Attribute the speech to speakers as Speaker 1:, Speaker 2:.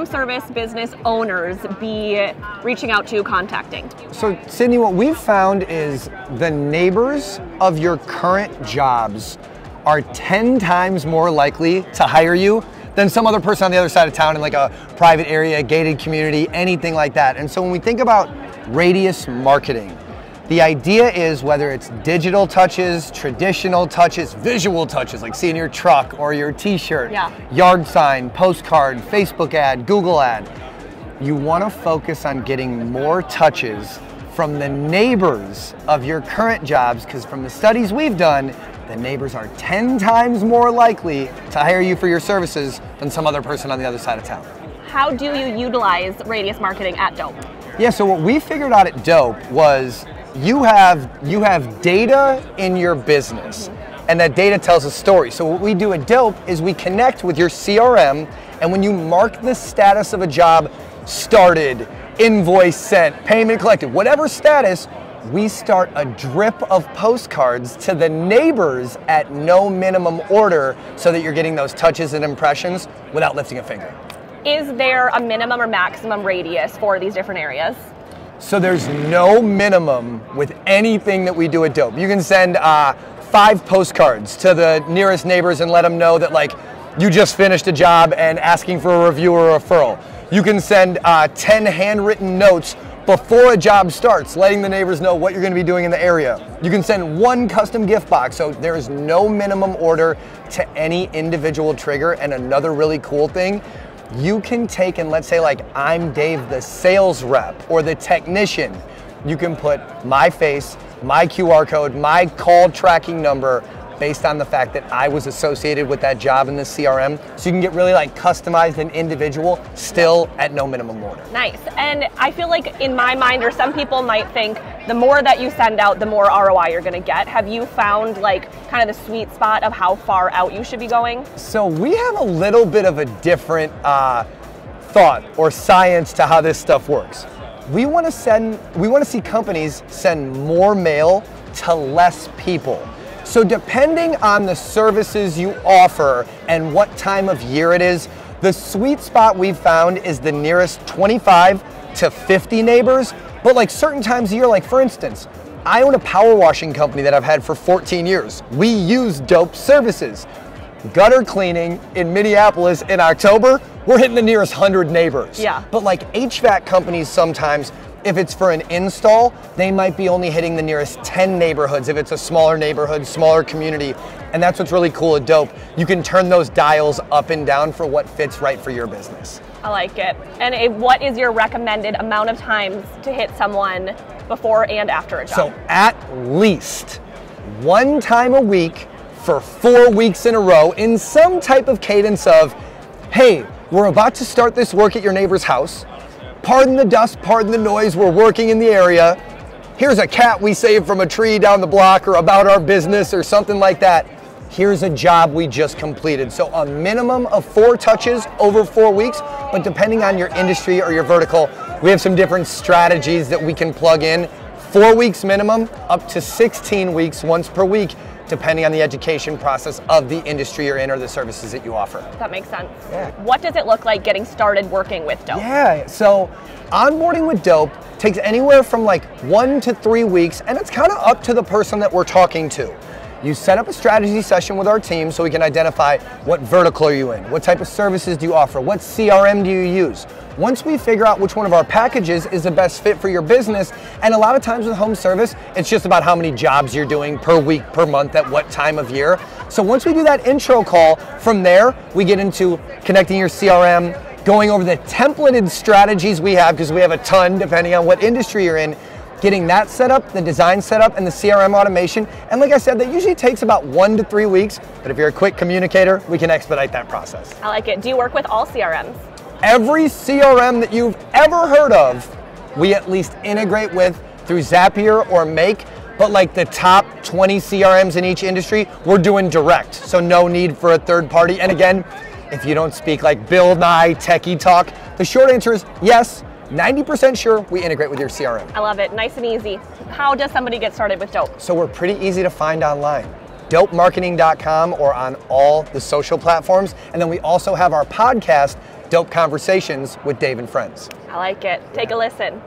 Speaker 1: home service business owners be reaching out to, contacting?
Speaker 2: So Sydney, what we've found is the neighbors of your current jobs are 10 times more likely to hire you than some other person on the other side of town in like a private area, a gated community, anything like that. And so when we think about radius marketing, the idea is whether it's digital touches, traditional touches, visual touches like seeing your truck or your t-shirt, yard sign, postcard, Facebook ad, Google ad, you want to focus on getting more touches from the neighbors of your current jobs, because from the studies we've done, the neighbors are 10 times more likely to hire you for your services than some other person on the other side of town.
Speaker 1: How do you utilize radius marketing at Dope?
Speaker 2: Yeah, so what we figured out at Dope was you have data in your business, and that data tells a story. So what we do at Dope is we connect with your CRM, and when you mark the status of a job, started, invoice sent, payment collected, whatever status, we start a drip of postcards to the neighbors at no minimum order so that you're getting those touches and impressions without lifting a finger.
Speaker 1: Is there a minimum or maximum radius for these different areas?
Speaker 2: So there's no minimum with anything that we do at Dope. You can send 5 postcards to the nearest neighbors and let them know that like you just finished a job and asking for a review or a referral. You can send 10 handwritten notes before a job starts, letting the neighbors know what you're going to be doing in the area. You can send 1 custom gift box, so there is no minimum order to any individual trigger. And another really cool thing, you can take and let's say like I'm Dave the sales rep or the technician, you can put my face, my QR code, my call tracking number based on the fact that I was associated with that job in the CRM. So you can get really like customized and individual still at no minimum order.
Speaker 1: Nice. And I feel like in my mind, or some people might think, the more that you send out, the more ROI you're gonna get. Have you found like kind of the sweet spot of how far out you should be going?
Speaker 2: So we have a little bit of a different thought or science to how this stuff works. We want to see companies send more mail to less people. So depending on the services you offer and what time of year it is, the sweet spot we've found is the nearest 25 to 50 neighbors. But like certain times of year, like for instance, I own a power washing company that I've had for 14 years. We use Dope services. Gutter cleaning in Minneapolis in October, we're hitting the nearest 100 neighbors.
Speaker 1: Yeah.
Speaker 2: But like HVAC companies sometimes, if it's for an install, they might be only hitting the nearest 10 neighborhoods if it's a smaller neighborhood, smaller community. And that's what's really cool at Dope. You can turn those dials up and down for what fits right for your business.
Speaker 1: I like it. And what is your recommended amount of times to hit someone before and after a job?
Speaker 2: So at least 1 time a week for 4 weeks in a row in some type of cadence of, hey, we're about to start this work at your neighbor's house. Pardon the dust, pardon the noise, we're working in the area. Here's a cat we saved from a tree down the block, or about our business or something like that. Here's a job we just completed. So a minimum of 4 touches over 4 weeks, but depending on your industry or your vertical, we have some different strategies that we can plug in. 4 weeks minimum, up to 16 weeks once per week, depending on the education process of the industry you're in or the services that you offer.
Speaker 1: That makes sense.
Speaker 2: Yeah.
Speaker 1: What does it look like getting started working with Dope?
Speaker 2: Yeah, so onboarding with Dope takes anywhere from like 1 to 3 weeks, and it's kind of up to the person that we're talking to. You set up a strategy session with our team so we can identify what vertical are you in, what type of services do you offer, what CRM do you use. Once we figure out which one of our packages is the best fit for your business, and a lot of times with home service, it's just about how many jobs you're doing per week, per month, at what time of year. So once we do that intro call, from there, we get into connecting your CRM, going over the templated strategies we have, because we have a ton depending on what industry you're in, getting that set up, the design set up, and the CRM automation. And like I said, that usually takes about 1 to 3 weeks, but if you're a quick communicator, we can expedite that process.
Speaker 1: I like it. Do you work with all CRMs?
Speaker 2: Every CRM that you've ever heard of, we at least integrate with through Zapier or Make, but like the top 20 CRMs in each industry, we're doing direct, so no need for a third party. And again, if you don't speak like Bill Nye techie talk, the short answer is yes, 90% sure we integrate with your CRM.
Speaker 1: I love it, nice and easy. How does somebody get started with Dope?
Speaker 2: So we're pretty easy to find online. dopemarketing.com or on all the social platforms. And then we also have our podcast, Dope Conversations with Dave and Friends.
Speaker 1: I like it. Take a listen.